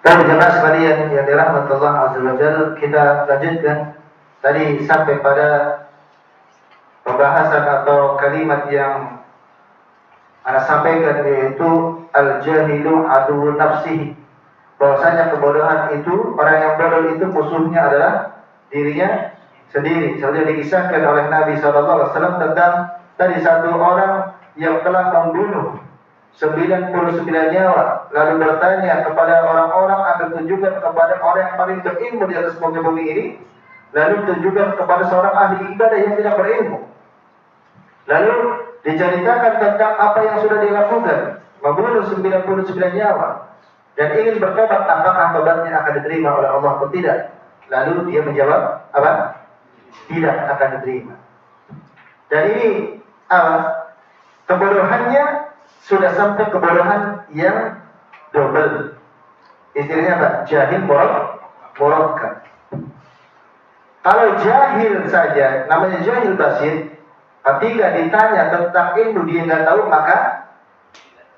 Dan jemaah sekalian yang dirahmati Allah Azza wa Jalla, kita lanjutkan tadi sampai pada pembahasan atau kalimat yang ana sampaikan, yaitu al-jahilu adu nafsihi. Bahwasanya kebodohan itu, orang yang bodoh itu musuhnya adalah dirinya sendiri. Seperti dikisahkan oleh Nabi SAW tentang tadi satu orang yang telah membunuh 99 nyawa, lalu bertanya kepada orang-orang agar tunjukkan kepada orang yang paling berilmu di atas muka bumi ini, lalu tunjukkan kepada seorang ahli ibadah yang tidak berilmu. Lalu diceritakan tentang apa yang sudah dilakukan, membunuh 99 nyawa, dan ingin bertobat, apakah tobatnya akan diterima oleh Allah atau tidak? Lalu dia menjawab apa? Tidak akan diterima. Dan ini kebodohannya sudah sampai kebodohan yang double. Istilahnya apa? Jahil murakkab. Kalau jahil saja, namanya jahil basit, ketika ditanya tentang ilmu dia nggak tahu, maka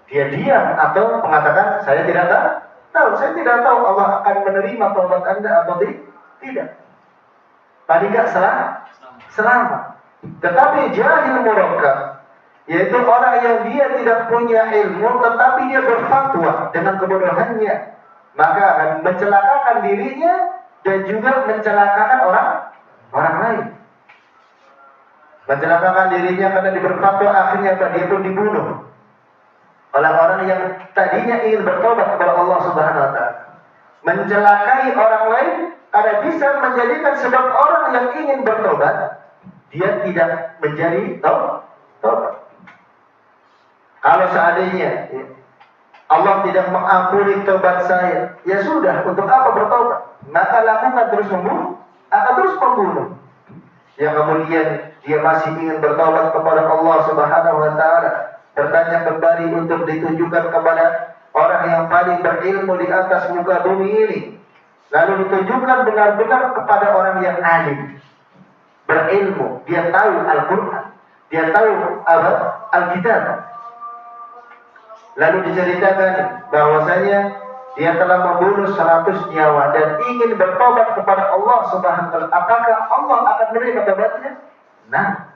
dia diam atau mengatakan saya tidak tahu, saya tidak tahu Allah akan menerima taubat Anda atau tidak. Tadi nggak selamat. Tetapi jahil murakkab, yaitu orang yang dia tidak punya ilmu tetapi dia berfatwa dengan kebodohannya, maka akan mencelakakan dirinya dan juga mencelakakan orang lain. Mencelakakan dirinya karena dia berfatwa, akhirnya dia pun dibunuh oleh orang yang tadinya ingin bertobat kepada Allah Subhanahu wa taala. Mencelakai orang lain ada bisa menjadikan sebab orang yang ingin bertobat dia tidak menjadi tobat. Kalau seandainya Allah tidak mengampuni tobat saya, ya sudah, untuk apa bertobat? Maka lakukan terus membunuh, akan terus membunuh. Yang kemudian dia masih ingin bertobat kepada Allah Subhanahu wa taala, bertanya kembali untuk ditunjukkan kepada orang yang paling berilmu di atas muka bumi ini. Lalu ditunjukkan benar-benar kepada orang yang alim, berilmu, dia tahu Al-Quran, dia tahu Alkitab. Lalu diceritakan bahwasanya dia telah membunuh 100 nyawa dan ingin bertobat kepada Allah Subhanahu wa taala. Apakah Allah akan menerima tobatnya? Nah,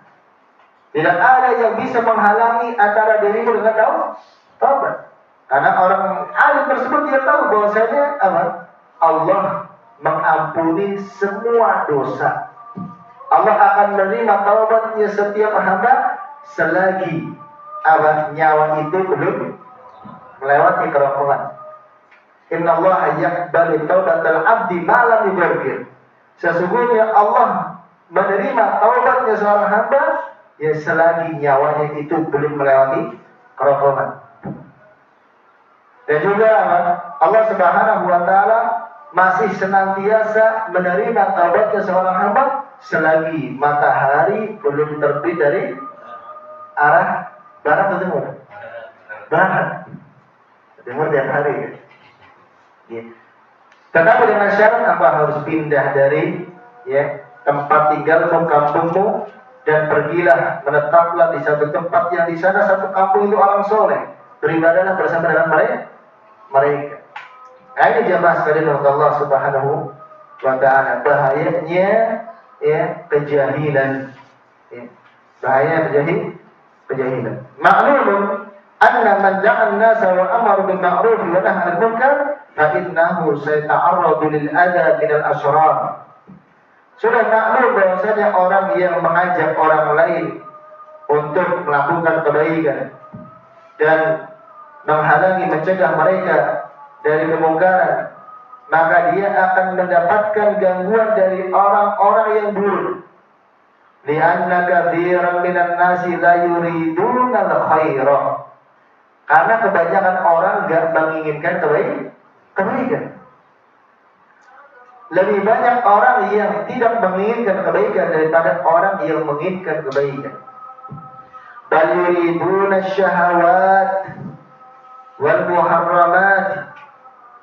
tidak ada yang bisa menghalangi antara dirimu dengan taubat. Karena orang alim tersebut dia tahu bahwasanya Allah mengampuni semua dosa. Allah akan menerima taubatnya setiap hamba selagi nyawa itu belum melewati kerongkongan. Innallaha yaqbalu taubatal abdi ma lam yughargir. Sesungguhnya Allah menerima taubatnya seorang hamba ya selagi nyawanya itu belum melewati kerongkongan. Dan juga Allah Subhanahu wa taala masih senantiasa menerima taubatnya seorang hamba selagi matahari belum terbit dari arah barat atau timur? Barat. Timur tiap hari. Ya. Tetapi dengan syarat apa? Harus pindah dari tempat tinggalmu, kampungmu, dan pergilah, menetaplah di satu tempat yang di sana satu kampung itu orang soleh, beribadahlah bersama dengan mereka. Nah, ini jamaah sekalian Allah Subhanahu wa taala, bahayanya kejahilan. Bahaya kejahilan. Ma'lumun anna man da'a an-nasa wa amara bil ma'ruf wa nahaa 'anil munkar fa innahu sayata'arradu lil adha min al-ashrar. Sudah maklum bahwasanya orang yang mengajak orang lain untuk melakukan kebaikan dan menghalangi, mencegah mereka dari kemungkaran, maka dia akan mendapatkan gangguan dari orang-orang yang buruk. Lianna katsiran minan nasi la yuriduna al-khaira. Karena kebanyakan orang enggak menginginkan kebaikan. Lebih banyak orang yang tidak menginginkan kebaikan daripada orang yang menginginkan kebaikan. Bal yuriduna syahawat wal muharramat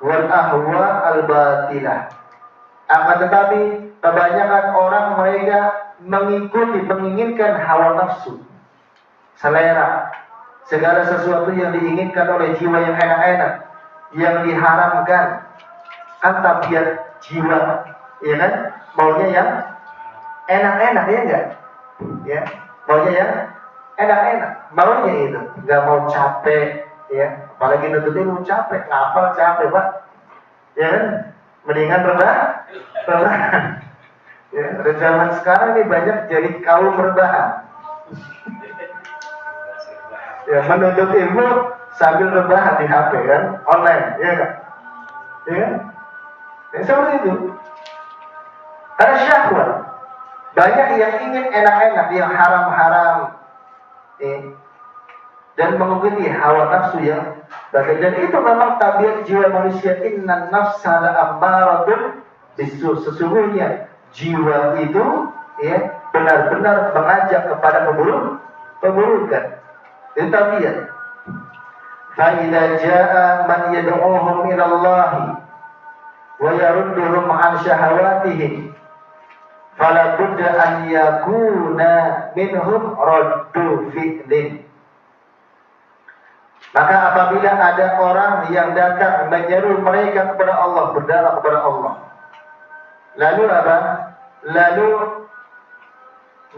wal ahwa al batilah. Akan tetapi kebanyakan orang mereka menginginkan hawa nafsu, selera, segala sesuatu yang diinginkan oleh jiwa yang enak-enak, yang diharamkan, kan tabiat jiwa, ya kan? Maunya yang enak-enak, ya enggak? Ya, maunya yang enak-enak, maunya itu, nggak mau capek, ya. Apalagi nuntut ilmu capek, ngafal capek, Pak. Ya kan? Mendingan rebahan. Ya, zaman sekarang ini banyak jadi kaum rebahan. Ya, menuntut ilmu sambil rebahan di HP kan, online, ya kan? Ya kan? Ya, seperti itu. Karena syahwat. Banyak yang ingin enak-enak, yang haram-haram, ya. Dan mengikuti hawa nafsu yang baik. Dan itu memang tabiat jiwa manusia. Inna nafsa la'ammaratun bisu. Sesungguhnya jiwa itu, ya, benar-benar mengajak kepada keburukan. Itu tabiat. فَإِذَا جَاءَ مَنْ يَدْعُوهُمْ إِلَى اللَّهِ وَيَرُدُّهُمْ عَنْ شَهَوَاتِهِمْ فَلَا بُدَّ أَنْ يَكُونَ مِنْهُمْ رَدُّ فِعْلٍ. Maka apabila ada orang yang datang menyeru mereka kepada Allah, berdakwah kepada Allah, lalu apa? Lalu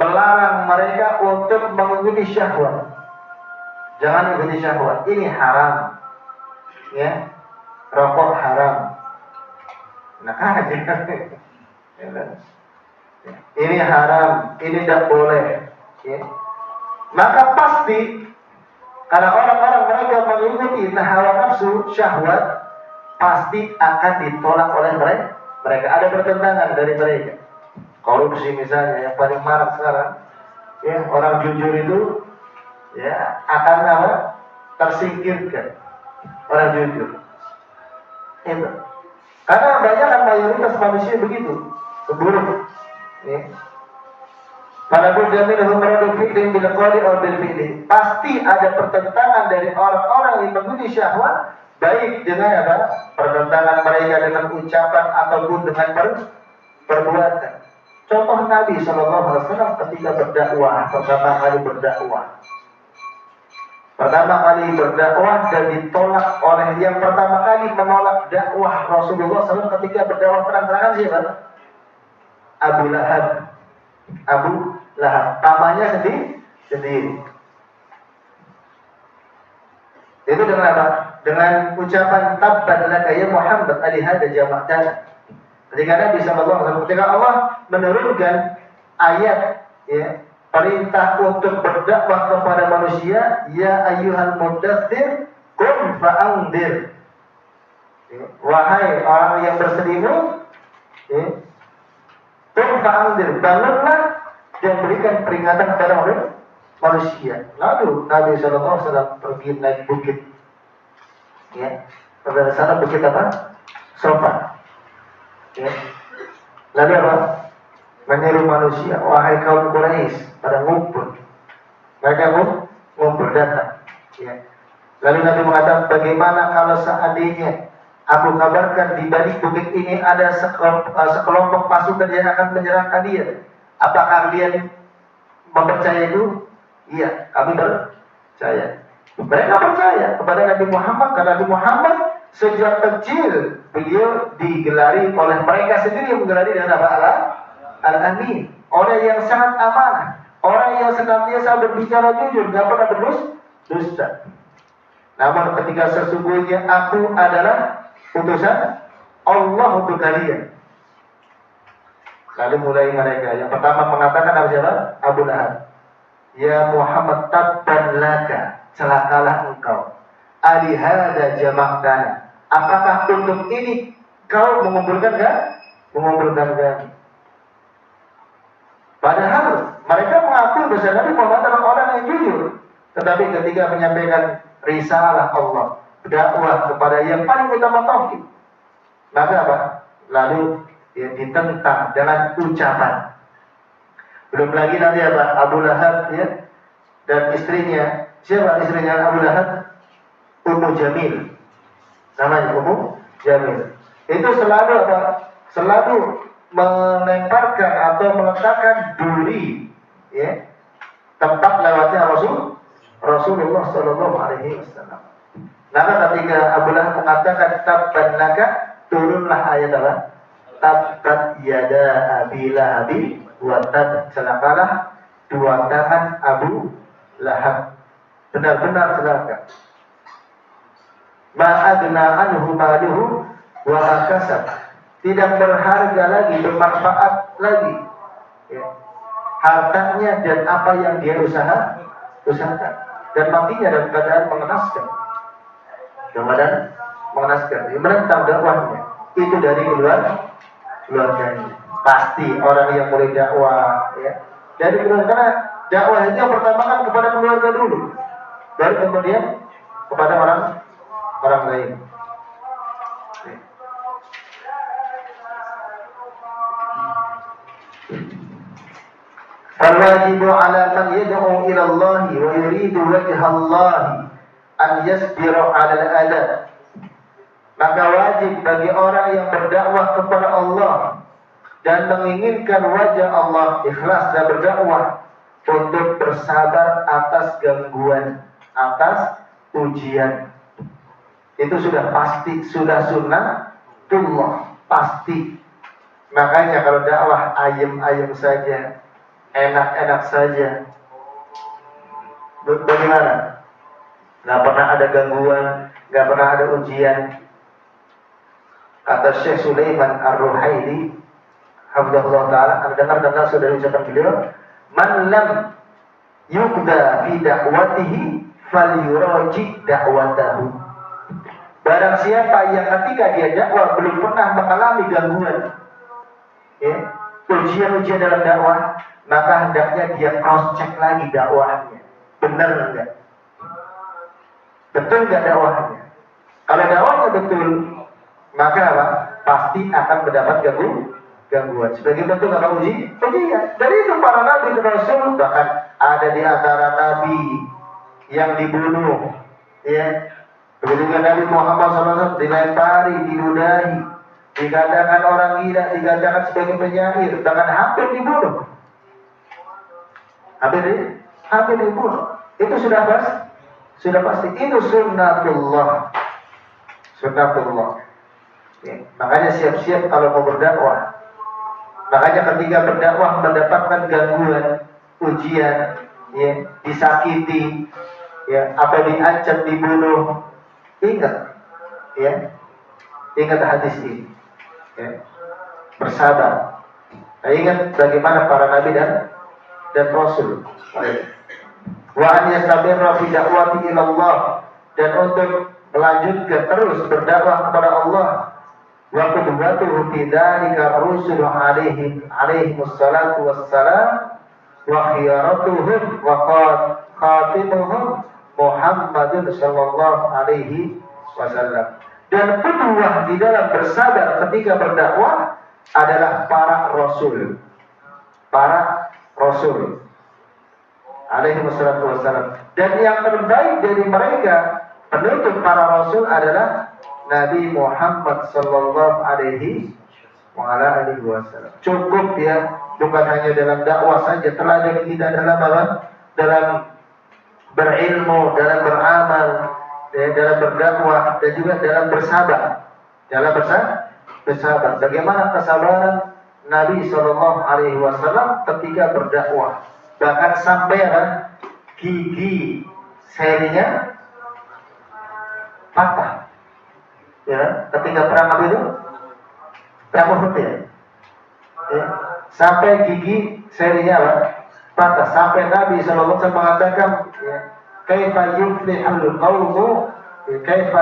melarang mereka untuk mengikuti syahwat. Jangan ikuti syahwat. Ini haram. Ya. Rokok haram. Nah, aja. Ini haram, ini tidak boleh. Ya. Maka pasti karena orang-orang mereka mengikuti hawa nafsu syahwat, pasti akan ditolak oleh mereka. Ada pertentangan dari mereka. Korupsi misalnya yang paling marak sekarang, ya, orang jujur itu, ya, akan apa? Tersingkirkan. Orang jujur. Itu. Karena banyak kan mayoritas manusia begitu, buruk. Ya. Pada bulan minhum radu fi'lin bil qawli aw bil fi'li. Pasti ada pertentangan dari orang-orang yang mengikuti syahwat, baik dengan apa? Pertentangan mereka dengan ucapan ataupun dengan perbuatan. Contoh Nabi SAW ketika berdakwah, pertama kali berdakwah dan ditolak oleh yang pertama kali menolak dakwah Rasulullah SAW ketika berdakwah terang-terangan siapa? Abu Lahab, namanya sendiri. Itu dengan apa? Dengan ucapan tabbat laka ya Muhammad alihada jama'tana. Ketika Nabi SAW, ketika Allah menurunkan ayat, ya, perintah untuk berdakwah kepada manusia, ya ayyuhal muddathir qum fa'andir. Wahai orang yang berselimut, ya, qum fa'andir, bangunlah dan berikan peringatan kepada manusia. Lalu Nabi SAW pergi naik bukit, ya, pada sana bukit apa? Sofa. Ya. Lalu apa? Menyeru manusia, wahai kaum Quraisy, pada ngumpul. Mereka ngumpul datang. Ya. Lalu Nabi mengatakan, bagaimana kalau seandainya aku kabarkan di balik bukit ini ada sekelompok pasukan yang akan menyerang kalian? Apakah kalian mempercayai itu? Iya, kami percaya. Mereka percaya kepada Nabi Muhammad karena Nabi Muhammad sejak kecil beliau digelari oleh mereka sendiri yang menggelari dengan apa? Al-Amin. Orang yang sangat amanah, orang yang senantiasa berbicara jujur, tidak pernah berdusta. Namun ketika sesungguhnya aku adalah utusan Allah untuk kalian. Lalu mulai mereka. Yang pertama mengatakan apa siapa? Abu Lahab. Ya Muhammad tabban laka, celakalah engkau. Alihada jama'tana. Apakah untuk ini kau mengumpulkan kami? Padahal mereka mengaku bahwa Nabi Muhammad adalah orang yang jujur. Tetapi ketika menyampaikan risalah Allah, dakwah kepada yang paling utama tauhid, maka apa? Lalu ya, ditentang dengan ucapan. Belum lagi nanti apa? Abu Lahab, ya, dan istrinya. Siapa istrinya Abu Lahab? Ummu Jamil. Namanya Ummu Jamil. Itu selalu apa? Selalu melemparkan atau meletakkan duri, ya, tempat lewatnya Rasulullah Shallallahu Alaihi Wasallam. Maka ketika Abu Lahab mengatakan tabban laka, turunlah ayat apa? Tabbat yada abi lahabi wa tab, celakalah dua tangan Abu Lahab, benar-benar celaka. Ma'agna anhu maluhu wa makasab, tidak berharga lagi, bermanfaat lagi, ya, hartanya dan apa yang dia usahakan, dan matinya dalam keadaan mengenaskan, menentang dakwahnya. Itu dari keluarganya. Pasti orang yang mulai dakwah, ya, dari keluarga, karena dakwah itu yang pertama kan kepada keluarga dulu, baru kemudian kepada orang lain. Al-wajibu ala man yad'u ila Allah wa yuridu wajha Allah an yasbira 'ala al-adab. Maka wajib bagi orang yang berdakwah kepada Allah dan menginginkan wajah Allah, ikhlas dan berdakwah, untuk bersabar atas gangguan, atas ujian. Itu sudah pasti, sudah sunnatullah, pasti. Makanya kalau dakwah ayem-ayem saja, enak-enak saja, bagaimana? Gak pernah ada gangguan, gak pernah ada ujian. Kata Syekh Sulaiman Ar-Ruhaili, hafizahullah ta'ala, anda dengar sudah ucapan beliau, man lam yukda fi da'watihi falyuraji da'watahu. Barang siapa yang ketika dia dakwah belum pernah mengalami gangguan, ya, ujian-ujian dalam dakwah, maka hendaknya dia cross check lagi dakwahnya, benar enggak, betul enggak dakwahnya. Kalau dakwahnya betul, maka apa? Pasti akan mendapat gangguan. Sebagai bentuk apa ujian. Dari itu para nabi dan rasul, bahkan ada di antara nabi yang dibunuh, ya. Begitu Nabi Muhammad SAW dilempari, diludahi, dikatakan orang gila, dikatakan sebagai penyair, bahkan hampir dibunuh. Hampir dibunuh. Itu sudah pasti. Itu sunnatullah. Ya, makanya siap-siap kalau mau berdakwah. Makanya ketika berdakwah mendapatkan gangguan, ujian, ya, disakiti, ya, atau diancam dibunuh, ingat hadis ini, ya, bersabar. Nah, ingat bagaimana para nabi dan rasul. Wa an yastabirra fi da'wati ila Allah, dan untuk melanjutkan terus berdakwah kepada Allah. Wa qudwatuhu fi dzalika rusul alaihi wassalatu wassalam wa khiyaratuhum wa khatimuhum Muhammadun sallallahu alaihi wasallam. Dan qudwah di dalam bersabar ketika berdakwah adalah para rasul alaihi wassalam. Dan yang terbaik dari mereka, penutup para rasul, adalah Nabi Muhammad sallallahu alaihi wasallam. Cukup ya, bukan hanya dalam dakwah saja, teladan kita dalam apa? Dalam berilmu, dalam beramal, ya, dalam berdakwah, dan juga dalam bersabar. Bagaimana kesabaran Nabi sallallahu alaihi wasallam ketika berdakwah? Bahkan sampai gigi serinya patah. Ya, ketika perang apa itu? Perang Uhud, ya. Sampai gigi serinya patah. Sampai Nabi sallallahu alaihi wasallam mengatakan, ya, kaifa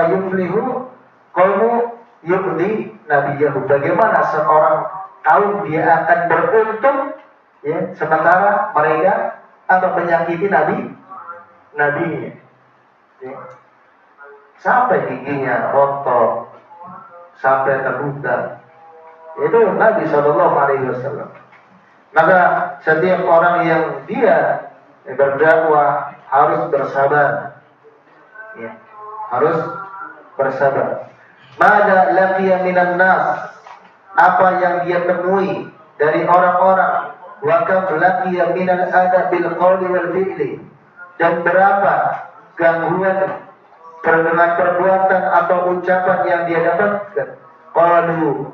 yuflihu qaumu yu'dhi nabiyahu. Bagaimana seorang kaum dia akan beruntung, ya, sementara mereka menyakiti nabinya, ya. Sampai giginya rontok, sampai terluka. Itu Nabi Shallallahu Alaihi Wasallam. Maka setiap orang yang dia berdakwah harus bersabar, ya, harus bersabar. Mada laqiya minan nas, apa yang dia temui dari orang-orang, wa kam laqiya minal adabil qawli wal fi'li, dan berapa gangguan dengan perbuatan atau ucapan yang dia dapatkan. qalu,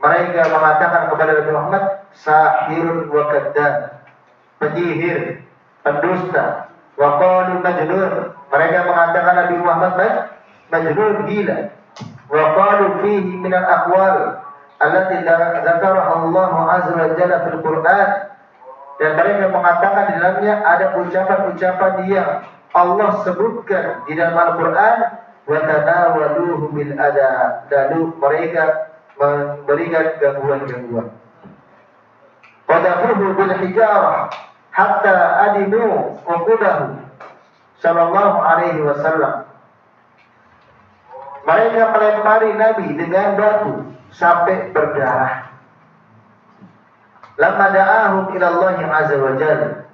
mereka mengatakan kepada Nabi Muhammad, sahirun wa kadzdzab, penyihir, pendusta. Wa qalu majnun, mereka mengatakan Nabi Muhammad majnun, gila. Wa qalu fihi min al-aqwal allati dzakaraha Allah azza wa jalla fil Qur'an, dan mereka mengatakan di dalamnya ada ucapan-ucapan yang Allah sebutkan di dalam Al-Qur'an. Wa tanawaluhu bil adab, lalu mereka memberikan gangguan-gangguan. Qadafuhu bil hijarah hatta adinu uqudahu sallallahu alaihi wasallam. Mereka melempari Nabi dengan batu sampai berdarah. Lamma da'ahum ila Allah azza wa jalla,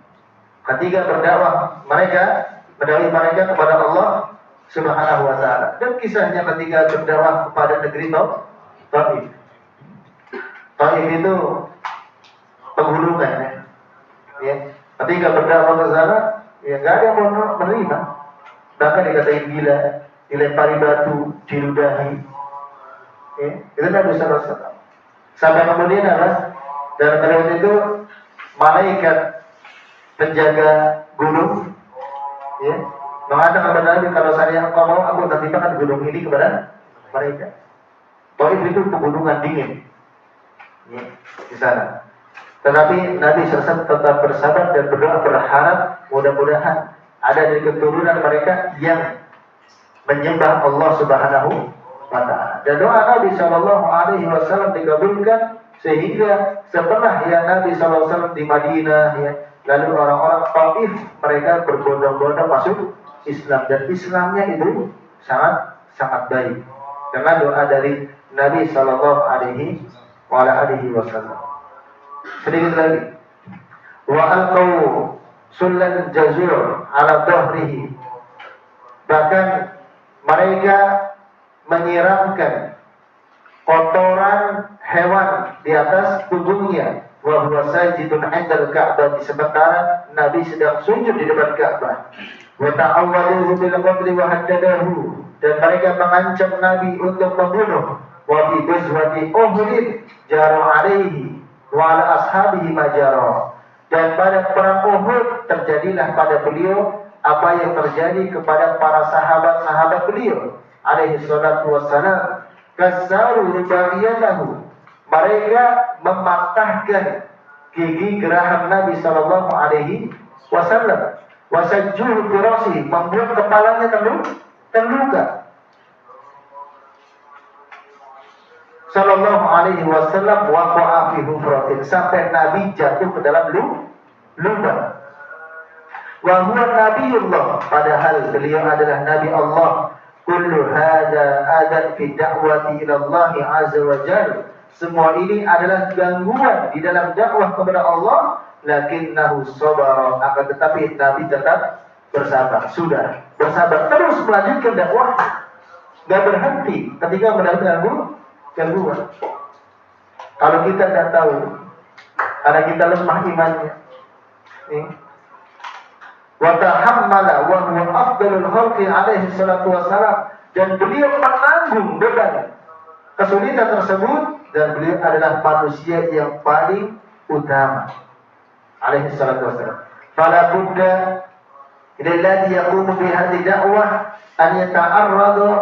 ketika berdakwah mereka kepada Allah Subhanahu wa ta'ala. Dan kisahnya ketika berdakwah kepada negeri Taif. Taif itu penghulungan, ya. Ketika berdakwah ke sana, ya nggak ada yang mau menerima. Bahkan dikatain gila, dilempari batu, diludahi. Ya, itu Nabi sallallahu alaihi wasallam. Sampai kemudian apa? Dan pada itu malaikat penjaga gunung, ya, mengatakan kepada Nabi, kalau saya engkau mau, aku akan timpakan gunung ini kepada mereka. Taif itu pegunungan dingin, ya, di sana. Tetapi Nabi SAW tetap bersabar dan berdoa, berharap mudah-mudahan ada dari keturunan mereka yang menyembah Allah Subhanahu wa ta'ala. Dan doa Nabi SAW dikabulkan, sehingga setelah ya Nabi SAW di Madinah, ya, lalu orang-orang Taif mereka berbondong-bondong masuk Islam, dan Islamnya itu sangat baik karena doa dari Nabi Sallallahu Alaihi Wasallam. Sedikit lagi, wa alqaw sullan jazur ala dhahrihi, bahkan mereka menyiramkan kotoran hewan di atas punggungnya. Wa huwa sajidun 'indal Ka'bah, sementara Nabi sedang sujud di depan Ka'bah. Wa ta'awwaduhu bil qatli wa haddadahu, dan mereka mengancam Nabi untuk membunuh. Wa fi ghazwati Uhud jaru 'alaihi wa 'ala ashabihi ma jara, dan pada perang Uhud terjadilah pada beliau apa yang terjadi kepada para sahabat-sahabat beliau alaihi salatu wassalam. Kasaru rubaiyatahu, mereka mematahkan gigi geraham Nabi sallallahu alaihi wasallam. Wasajjuhu firasi, membuat kepalanya terluka. Sallallahu alaihi wasallam waqa'a fi hufratin, sampai Nabi jatuh ke dalam lubang. Wa huwa nabiyullah, padahal beliau adalah nabi Allah. Kullu hadza adan fi da'wati ila Allah azza wa jalla, semua ini adalah gangguan di dalam dakwah kepada Allah. Lakinnahu sabara, akan tetapi Nabi tetap bersabar. Sudah bersabar terus melanjutkan dakwah, enggak berhenti ketika mendapat gangguan. Kalau kita tidak tahu, karena kita lemah imannya, wa tahammala wa huwa afdalul khalqi alaihi salatu wassalam, dan beliau menanggung beban kesulitan tersebut, dan beliau adalah manusia yang paling utama alaihi salatu wassalam. Fala budda illalladhi yaqumu bi hadhihi da'wah an yata'arradu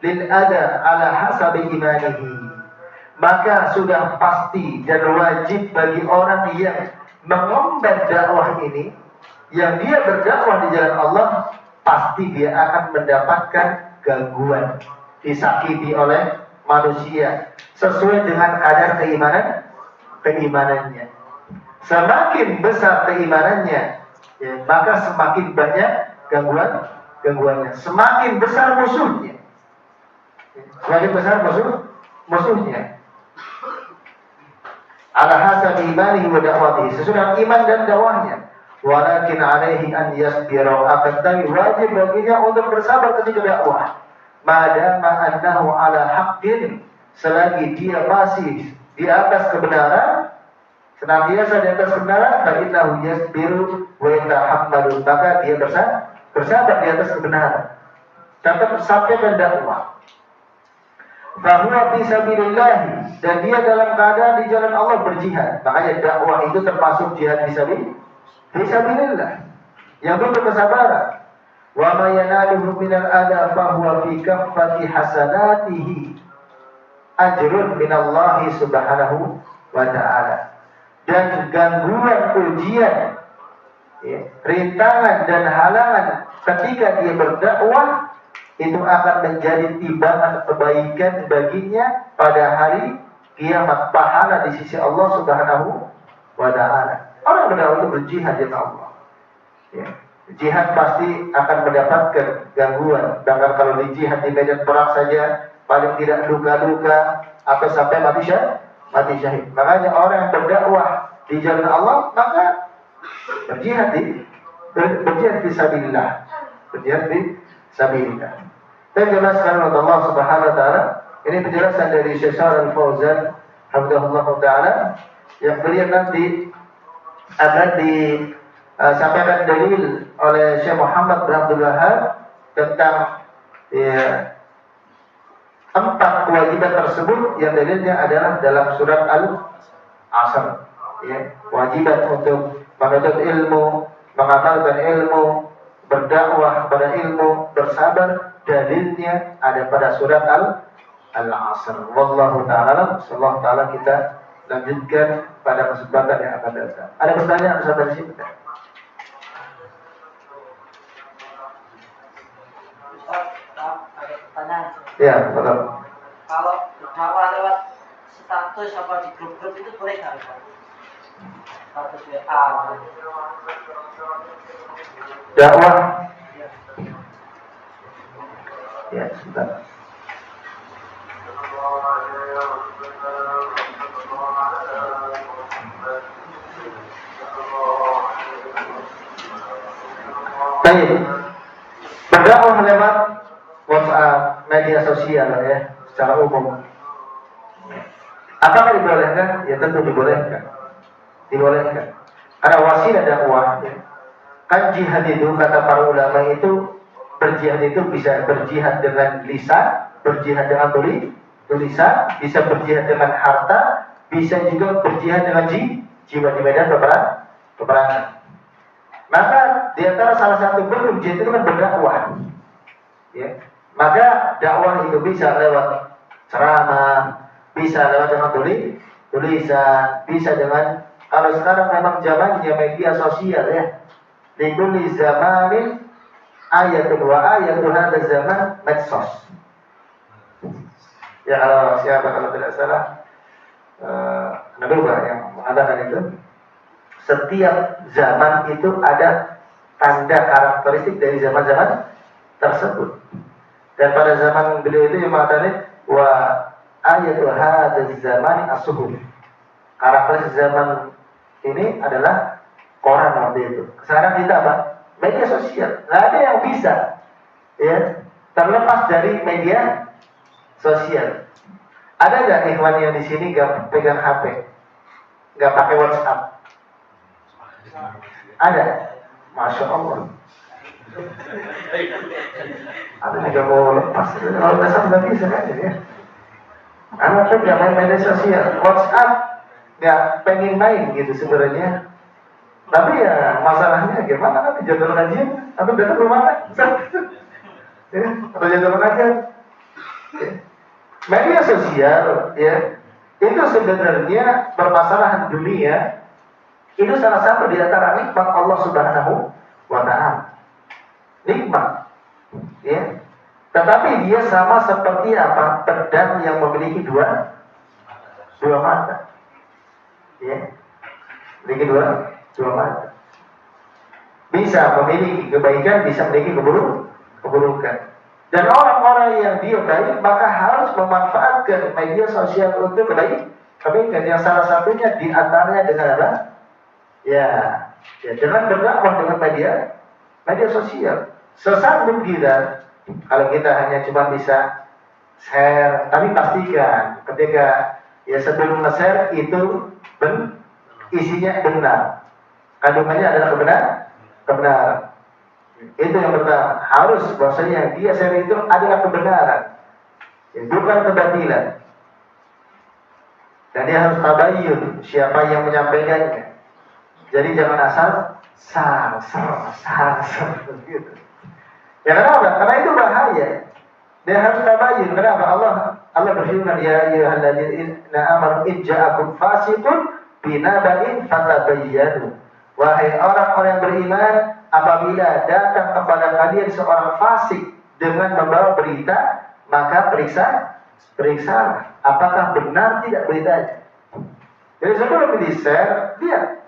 lil ada ala hasabi imanihi, maka sudah pasti dan wajib bagi orang yang mengemban dakwah ini, yang dia berdakwah di jalan Allah, pasti dia akan mendapatkan gangguan, disakiti oleh manusia sesuai dengan kadar keimanannya. Semakin besar keimanannya, ya, maka semakin banyak gangguannya. Semakin besar musuhnya, semakin besar musuhnya. Ala hasab imanihi wa da'watihi, sesudah iman dan dakwahnya. Walakin alaihi an yasbira, akan tapi wajib baginya untuk bersabar ketika dakwah. Madama annahu ala haqqin, selagi dia masih di atas kebenaran, senantiasa di atas kebenaran, fa innahu yasbiru wa yatahammalu, maka dia bersabar di atas kebenaran, tetap sampai dan dakwah. fahuwa fi sabilillah, dan dia dalam keadaan di jalan Allah berjihad. Makanya dakwah itu termasuk jihad fi sabilillah, yang butuh kesabaran. Wa ma yanaluhu minal adha fahuwa fi kaffati hasanatihi ajrun minallahi subhanahu wa ta'ala. Dan gangguan, ujian, ya, rintangan dan halangan ketika dia berdakwah itu akan menjadi timbangan kebaikan baginya pada hari kiamat, pahala di sisi Allah Subhanahu wa ta'ala. Orang berdakwah itu berjihad dengan Allah, ya. Jihad pasti akan mendapatkan gangguan. Bahkan kalau di jihad di medan perang saja paling tidak luka-luka atau sampai mati syahid. Makanya orang yang berdakwah di jalan Allah maka berjihad fi sabilillah. Berjihad fi sabilillah. Dan jelaskan oleh Allah Subhanahu wa taala, ini penjelasan dari Syekh Shalih Al-Fauzan hafizahullah taala, yang beliau nanti akan disampaikan dalil oleh Syekh Muhammad bin Abdul Wahhab tentang, ya, 4 kewajiban tersebut yang dalilnya adalah dalam surat Al-Asr, ya. Kewajiban untuk menuntut ilmu, mengamalkan ilmu, berdakwah pada ilmu, bersabar, dalilnya ada pada surat Al-Asr. Wallahu ta'ala, sallallahu ta'ala, kita lanjutkan pada kesempatan yang akan datang. Ada pertanyaan sampai di sini? Pertanyaan. Ya, betul. Kalau berdakwah lewat status apa di grup-grup itu boleh nggak? Status WA. Dakwah. Ya, sebentar. Baik. Berdakwah lewat WhatsApp, media sosial, ya, secara umum. Apakah dibolehkan? Ya, tentu dibolehkan. Dibolehkan. Karena wasilah dakwah, ya. Kan jihad itu, kata para ulama itu, berjihad itu bisa berjihad dengan lisan, berjihad dengan tulisan, bisa berjihad dengan harta, bisa juga berjihad dengan jiwa di medan peperangan. Maka di antara salah satu bentuk jihad itu kan berdakwah, ya. Maka dakwah itu bisa lewat ceramah, bisa lewat dengan tulisan, bisa dengan, kalau sekarang memang zamannya media sosial, ya. Likulli zamanin ayatun wa ayatun hadza zaman medsos. Ya, kalau tidak salah Nabi yang mengatakan itu, setiap zaman itu ada tanda karakteristik dari zaman-zaman tersebut. Dan pada zaman beliau itu yang mengatakan wa ayatu hadza zamani as-suhuf. Karakteristik zaman ini adalah koran waktu itu. Sekarang kita apa? Media sosial. Nggak ada yang bisa, ya, terlepas dari media sosial. Ada nggak ikhwan yang di sini nggak pegang HP, nggak pakai WhatsApp? Ada. Masya Allah. Ada juga mau lepas. Kalau WhatsApp nggak bisa kan, ya. Anak tuh nggak main media sosial. WhatsApp nggak pengen main gitu sebenarnya. Tapi ya masalahnya gimana, kan jadwal kajian atau datang ke rumah, ya, atau jadwal kajian, ya. Media sosial, ya, itu sebenarnya permasalahan dunia. Itu salah satu di antara nikmat Allah Subhanahu wa ta'ala. Nikmat, ya. Tetapi dia sama seperti apa? Pedang yang memiliki dua mata, ya. Memiliki dua mata. Bisa memiliki kebaikan, bisa memiliki keburukan. Dan orang-orang yang dia baik maka harus memanfaatkan media sosial untuk kebaikan. Yang salah satunya di antaranya dengan apa? Ya, dengan berdakwah dengan media sosial. Sesanggup kita, kalau kita hanya cuma bisa share, tapi pastikan ketika, ya, sebelum nge-share itu isinya benar. Kandungannya adalah kebenaran. Itu yang pertama. Harus bahwasanya yang dia share itu adalah kebenaran. bukan kebatilan. Dan dia harus tabayyun siapa yang menyampaikannya. Jadi jangan asal sar gitu. Ya kenapa? Karena itu bahaya. Dia harus tabayyun. Kenapa? Allah berfirman, ya ayyuhalladzina amanu in ja'akum fasiqun binaba'in fatabayyanu. Wahai orang-orang yang beriman, apabila datang kepada kalian seorang fasik dengan membawa berita, maka periksa apakah benar tidak beritanya. Jadi sebelum di-share, lihat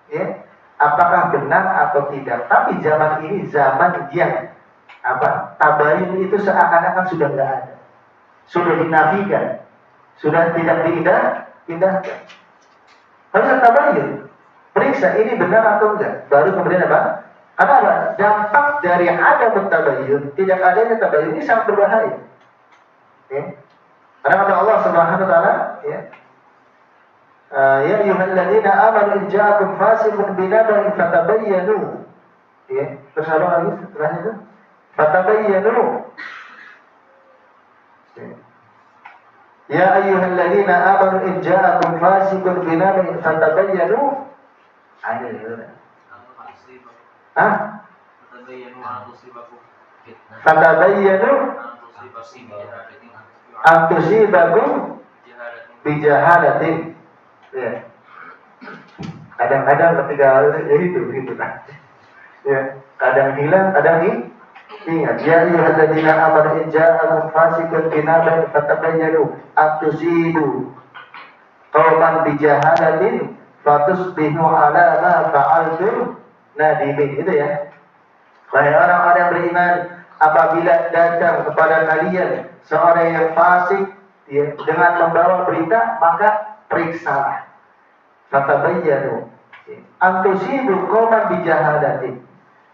ya, apakah benar atau tidak. Tapi zaman ini zaman yang tabayun itu seakan-akan sudah nggak ada, sudah dinafikan, sudah tidak diindahkan. Harus tabayun, periksa ini benar atau enggak, baru kemudian apa? Karena apa? Dampak dari ada tabayun, tidak adanya tabayun ini sangat berbahaya. Ya. Karena kata Allah Subhanahu wa taala, ya ayyuhalladzina amanu in ja'akum fasiqun binaba'in fatabayyanu. Ya, terus apa lagi setelahnya itu? Fatabayyanu. Ya ayyuhalladzina amanu in ja'akum fasiqun binaba'in fatabayyanu. Ada ya. Fatabayyanu an tusibakum bijahalatin. Ya. Kadang-kadang ketika itu kan. Ya, kadang hilang, kadang ingat. Ya ayyuhalladzina amanu in ja'akum fasiqun binaba'in fatabayyanu an tusibu qauman bijahalatin fatusbihu ala ma fa'altum nadimin. Itu ya. Wahai orang-orang yang beriman, apabila datang kepada kalian seorang yang fasik ya, dengan membawa berita, maka periksalah. Fatabayyanu an tusibu qauman bijahalatin.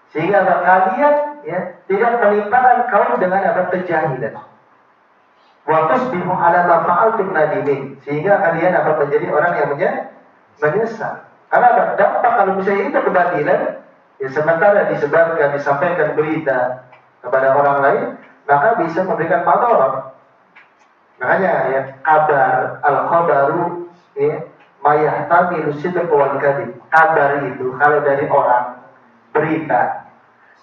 Sehingga kalian ya tidak menimpakan kaum dengan kejahilan. Wa tusbihu ala ma fa'altum nadimin. Sehingga kalian menjadi orang yang menyesal. Karena dampak kalau misalnya itu kebatilan, ya sementara disebarkan, disampaikan berita kepada orang lain, maka bisa memberikan madarat. Makanya ya kabar al-khabaru ya mayahtamilu sidq wal kadhib. Kabar itu kalau dari orang, berita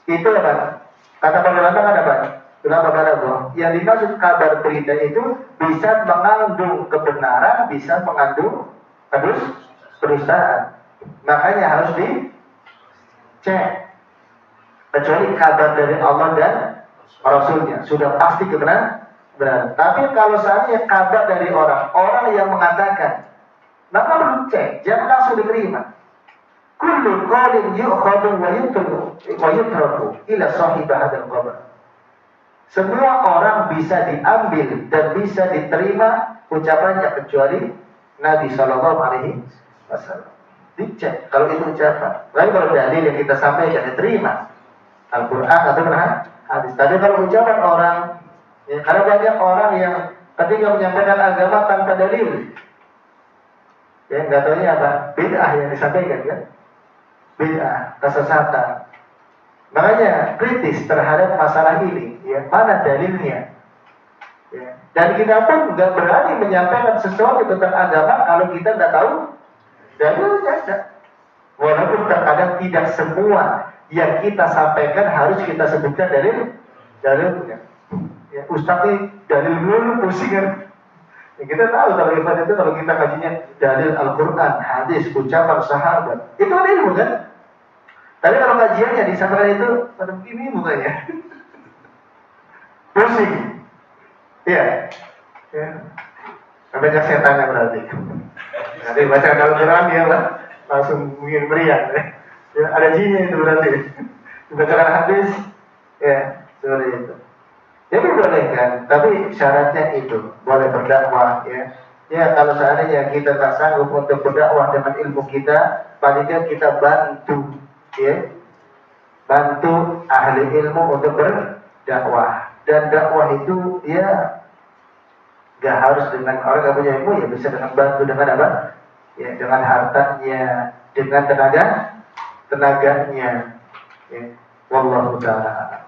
itu apa? Kata para ulama kan apa? Ulama balagh. Yang dimaksud kabar berita itu bisa mengandung kebenaran, bisa mengandung kedustaan. Makanya harus dicek. Kecuali kabar dari Allah dan Rasulnya sudah pasti kebenaran. Tapi kalau seandainya kabar dari orang yang mengatakan, maka perlu cek, jangan langsung diterima. Kullu qawlin yu'khadhu wa yutraku ila sahib hadzal qabr. Semua orang bisa diambil dan bisa diterima ucapannya kecuali Nabi sallallahu alaihi wasallam. Dicek kalau itu ucapan. Lain kalau dalil yang kita sampaikan diterima. Al-Qur'an atau hadis. Tapi kalau ucapan orang, ya, karena banyak orang yang ketika menyampaikan agama tanpa dalil, ya nggak tahunya apa bid'ah yang disampaikan kan, bid'ah, kesesatan. Makanya kritis terhadap masalah ini, ya mana dalilnya. Ya. Dan kita pun nggak berani menyampaikan sesuatu tentang agama kalau kita nggak tahu dalilnya ada. Walaupun terkadang tidak semua yang kita sampaikan harus kita sebutkan dalilnya. Ya, Ustaz ini dalil dulu pusing kan. Ya, kita tahu kalau ibadah itu kalau kita kajinya dalil Al-Quran, hadis, ucapan sahabat, itu ada ilmu kan? Tapi kalau kajiannya disampaikan itu pada begini mukanya, pusing. Iya. Ya. Banyak setannya berarti. Nanti baca Al-Quran dia lah langsung ingin meriang. Ya, ada jinnya itu berarti. Dibacakan hadis, ya seperti itu. Jadi boleh kan, tapi syaratnya itu boleh berdakwah ya. Ya kalau seandainya kita tak sanggup untuk berdakwah dengan ilmu kita, paling tidak kita bantu, ya, bantu ahli ilmu untuk berdakwah. Dan dakwah itu ya gak harus dengan orang yang punya ilmu, ya bisa dengan bantu dengan apa? Ya dengan hartanya, dengan tenaganya. Ya. Wallahu ta'ala.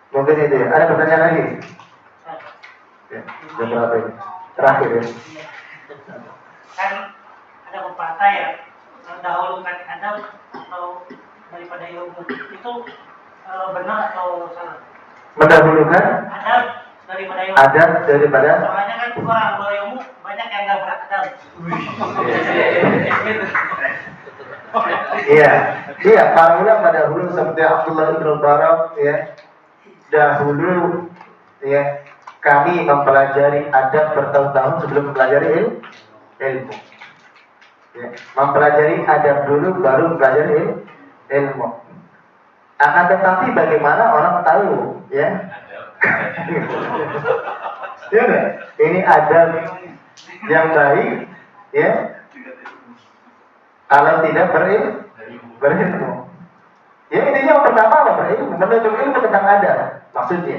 Mungkin itu ya. Ada pertanyaan lagi? Ya, jam berapa ini? Terakhir ya. Kan ada pepatah ya, dahulukan adab atau daripada ilmu itu benar atau salah? Mendahulukan Adab daripada ilmu. adab daripada. Soalnya kan orang berilmu banyak yang nggak beradab. Iya, iya. Para ulama dahulu seperti Abdullah bin Mubarak ya, dahulu ya kami mempelajari adab bertahun-tahun sebelum mempelajari ilmu. Ya, mempelajari adab dulu baru mempelajari ilmu. Akan tetapi bagaimana orang tahu ya? Ya, ini adab yang baik ya. Kalau tidak berilmu. Ya intinya yang pertama apa? Berilmu, menuntut ilmu tentang adab maksudnya.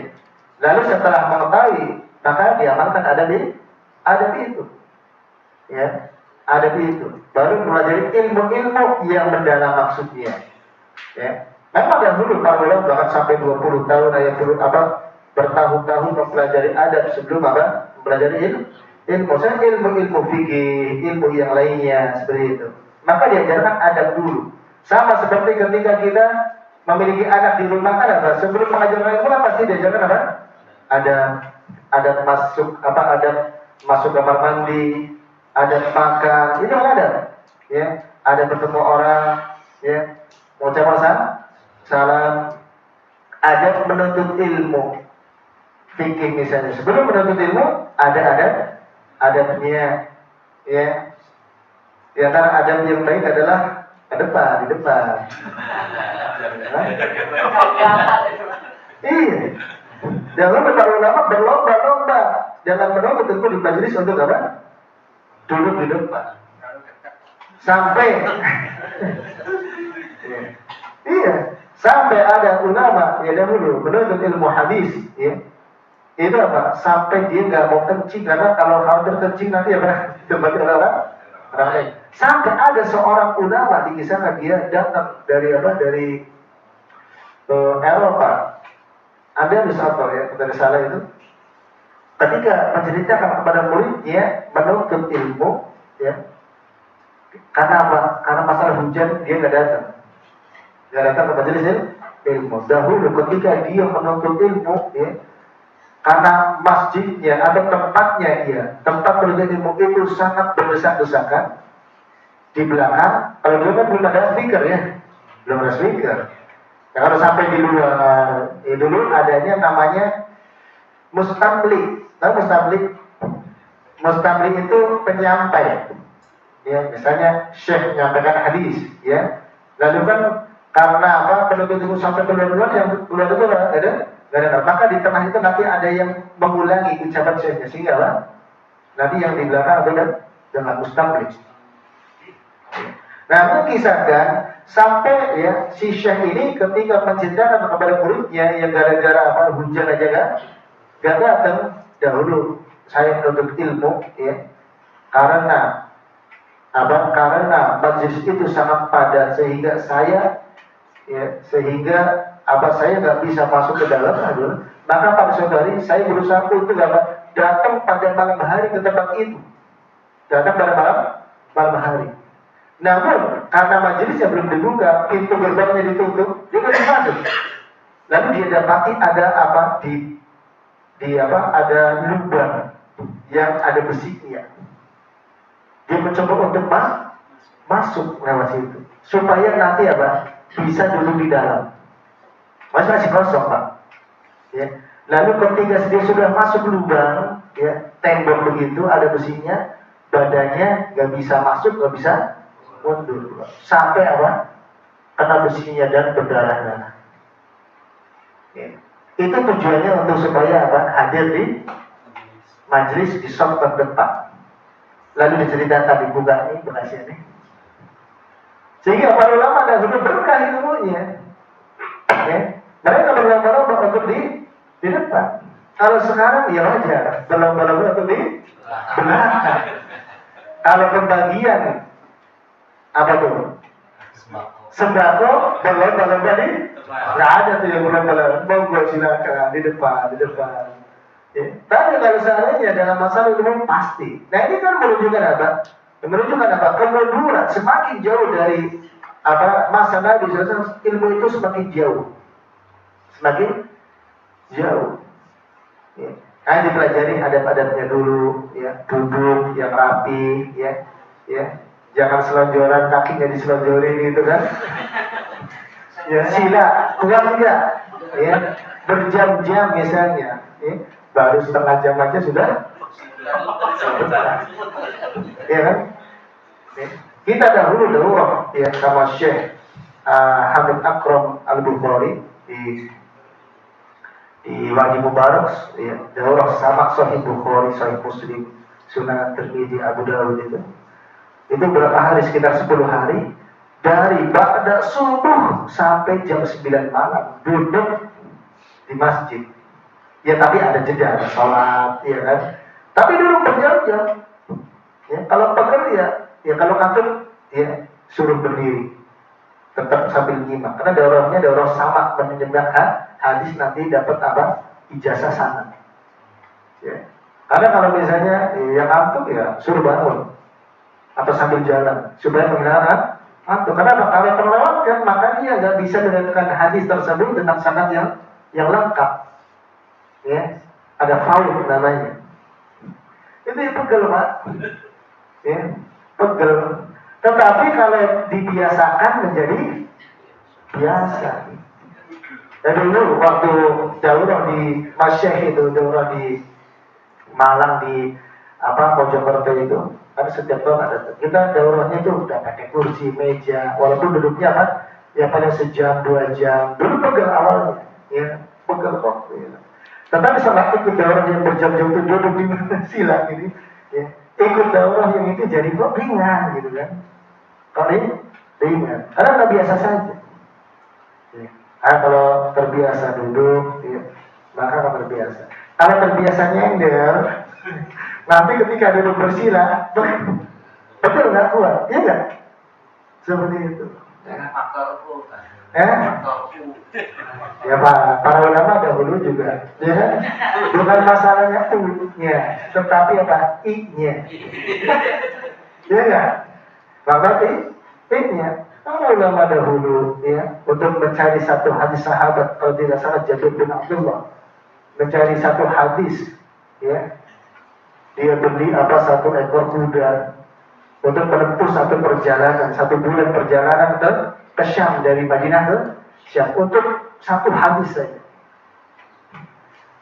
Lalu setelah mengetahui, maka diamalkan adab itu. Ya, adab itu. Baru mempelajari ilmu-ilmu yang mendalam maksudnya. Ya. Memang dahulu para ulama bahkan sampai 20 tahun bertahun-tahun mempelajari adab sebelum mempelajari ilmu. Saya ilmu fikih, ilmu yang lainnya seperti itu. Maka diajarkan adab dulu. Sama seperti ketika kita memiliki anak di rumah kan apa? Sebelum mengajarkan ilmu kan pasti diajarkan apa? Ada masuk kamar mandi, ada makan, itu kan ada. Ya, ada bertemu orang, ya, mengucapkan salam, ada menuntut ilmu. Fikih misalnya. Sebelum menuntut ilmu ada adabnya, ya. Di antara adab yang baik adalah di depan. Iya. Jangan para ulama berlomba-lomba dalam menuntut ilmu di majelis untuk apa? Duduk di depan. Sampai iya, sampai ada ulama ya dahulu menuntut ilmu hadis, ya. Itu apa? Sampai dia nggak mau kencing karena kalau khawatir kencing nanti apa? Dibagi orang lain. Sampai ada seorang ulama dikisahkan dia datang dari Eropa. Ada bisa apa ya dari salah itu? Ketika menceritakan kepada muridnya menuntut ilmu, ya. Karena apa? Karena masalah hujan dia nggak datang. Dia datang ke majelis ilmu. Dahulu ketika dia menuntut ilmu, ya, karena masjidnya atau tempat menuntut ilmu itu sangat berdesak-desakan. Di belakang, kalau dulu kan belum ada speaker ya, belum ada speaker. Ya, kalau sampai di luar, dulu adanya namanya mustamli. Tahu mustamli? Mustamli itu penyampai. Ya, misalnya syekh menyampaikan hadis, ya. Lalu kan karena penuntut ilmu sampai keluar yang keluar itu ada. Maka di tengah itu nanti ada yang mengulangi ucapan syekhnya sehingga nanti yang di belakang adalah dengan mustamli. Nah, mengisahkan sampai ya si syekh ini ketika menceritakan kepada muridnya yang gara-gara hujan aja gak datang dahulu saya menuntut ilmu, ya, karena majelis itu sangat padat sehingga saya nggak bisa masuk ke dalam. Maka pada suatu hari saya berusaha untuk datang pada malam hari ke tempat itu, datang pada malam hari. Namun karena majelisnya belum dibuka, pintu gerbangnya ditutup, dia nggak bisa masuk. Lalu dia dapati ada ada lubang yang ada besinya. Dia mencoba untuk masuk lewat situ, supaya nanti bisa duduk di dalam. Masih kosong, Pak. Ya. Lalu ketika dia sudah masuk lubang, ya, tembok begitu ada besinya, badannya nggak bisa masuk, nggak bisa mundur, sampai kena besinya dan berdarah-darah. Ya. Itu tujuannya untuk supaya hadir di majelis di saf terdepan. Lalu diceritakan dibuka ini bekasnya nih. Sehingga para ulama dahulu berkah ilmunya. Ya. Mereka berlomba-lomba untuk di depan. Kalau sekarang ya wajar berlomba-lomba untuk di belakang. Kalau pembagian apa tuh? Sembako berlomba-lomba di nggak ada tuh yang berlomba-lomba. Monggo silakan di depan. Ya. Tapi kalau seandainya dalam masalah ilmu pasti. Nah ini kan menunjukkan apa? Menunjukkan apa? Kemunduran semakin jauh dari apa masa Nabi SAW, ilmu itu semakin jauh, semakin jauh. Ya. Nah, dipelajari adab-adabnya dulu, ya, duduk yang rapi, ya, jangan selonjoran kakinya diselonjorin gitu kan. Ya, sila, kuat tidak, ya, berjam-jam misalnya, ya, baru setengah jam aja sudah, ya kan? Ya. Kita dahulu ya sama Syekh Hamid Akram Al-Bukhari di Wadi Mubarak, ya, daurah sama Sahih Bukhari, Sahih Muslim, Sunan Tirmidzi, Abu Dawud itu berapa hari? Sekitar 10 hari dari ba'da subuh sampai jam 9 malam duduk di masjid. Ya tapi ada jeda, ada sholat, ya kan? Tapi duduk berjam-jam. Ya, kalau pegel ya kalau ngantuk ya suruh berdiri. Tetap sambil nyimak. Karena daurahnya daurah sama menunjukkan hadis nanti dapat apa? Ijazah sana. Ya. Karena kalau misalnya yang ngantuk ya suruh bangun atau sambil jalan supaya mengenal ngantuk. Karena kalau terlewatkan maka dia nggak bisa mendapatkan hadis tersebut dengan sanad yang lengkap. Ya, ada faul namanya. Itu yang pegel, Pak. Ya, pegel. Tetapi kalau dibiasakan menjadi biasa. Dan dulu waktu daurah di Masyayikh itu, daurah di Malang di Mojokerto itu, kan setiap tahun ada. Kita daurahnya itu udah pakai kursi, meja, walaupun duduknya kan ya paling sejam 2 jam. Dulu pegel awalnya, ya pegel kok. Ya. Tetapi setelah ikut daurah yang berjam-jam itu duduk di sila ini, ya, ikut daurah yang itu jadi kok ringan gitu kan. Kalau ini ringan, karena nggak biasa saja. Ya. Kalau terbiasa duduk, ya, maka akan terbiasa. Kalau terbiasa nyender, nanti ketika duduk bersila, betul nggak kuat, ya nggak? Seperti itu. Faktor U kan. Faktor U. Ya Pak, para ulama dahulu juga, ya, bukan masalahnya U-nya, tetapi apa? I-nya. Ya nggak? Maka I-nya. Para ulama dahulu, ya, untuk mencari satu hadis sahabat, kalau tidak salah Jabir bin Abdullah, mencari satu hadis, ya, dia beli satu ekor kuda untuk menempuh satu perjalanan, 1 bulan perjalanan ke Syam dari Madinah ke Syam untuk satu hadis saja.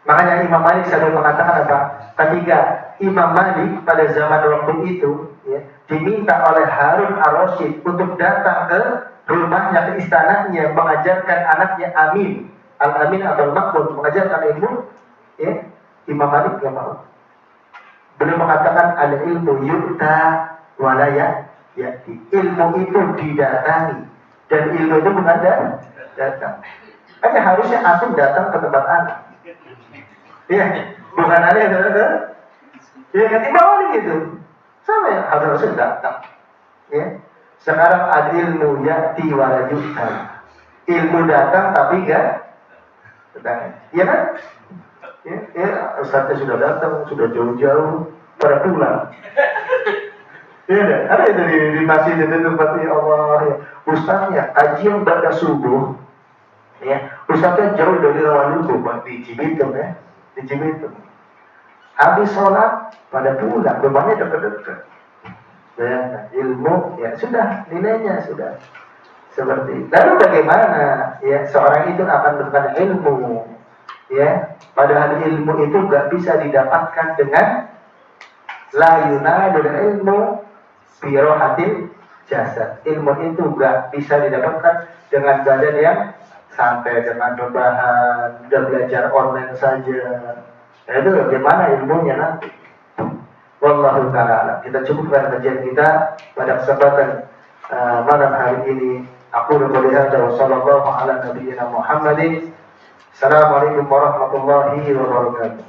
Makanya Imam Malik selalu mengatakan apa? Ketika Imam Malik pada zaman waktu itu, ya, diminta oleh Harun Ar-Rasyid untuk datang ke rumahnya, ke istananya, mengajarkan anaknya Amin, Al-Amin atau Al-Makmud, mengajarkan ilmu, ya, Imam Malik tidak mau. Beliau mengatakan al-ilmu yu'ta walaya, ya, ilmu itu didatangi dan ilmu itu bukan datang. Hanya harusnya antum datang ke tempat anak. Iya, bukan ada yang datang. Iya kan Imam Malik gitu. Sama ya, harusnya datang. Ya. Sekarang al-ilmu ya'ti wala yu'ta. Ilmu datang tapi enggak datang. Iya kan? Ya, Ustaznya sudah datang, sudah jauh-jauh, pada pulang. Iya, ada yang di masjid itu tempatnya Allah, ya. Ustaznya kajian pada subuh, ya. Ustaznya jauh dari Rawanubu, di Cibitung, ya, di Cibitung. Habis sholat pada pulang, rumahnya dekat-dekat. Ya, ilmu, ya sudah, nilainya sudah seperti. Lalu bagaimana, ya, seorang itu akan mendapatkan ilmu? Ya, padahal ilmu itu gak bisa didapatkan dengan la yunalul ilmu bi rohatil jasad. Ilmu itu gak bisa didapatkan dengan badan yang santai, dengan rebahan, dan belajar online saja. Nah, itu bagaimana ilmunya nanti? Wallahu ta'ala. Kita cukupkan kajian kita pada kesempatan malam hari ini. Aku qouli hadza wa sallallahu ala nabiyyina Muhammadin. Assalamualaikum warahmatullahi wabarakatuh.